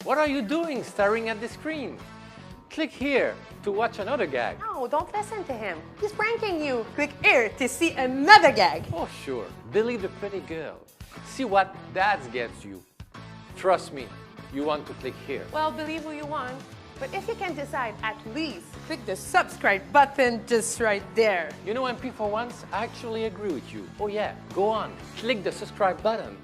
What are you doing staring at the screen? Click here to watch another gag. No, don't listen to him. He's pranking you. Click here to see another gag. Oh, sure. Believe the pretty girl. See what that gets you. Trust me, you want to click here. Well, believe who you want. But if you can decide, at least click the subscribe button just right there. You know, MP, for once, I actually agree with you. Oh yeah, go on. Click the subscribe button.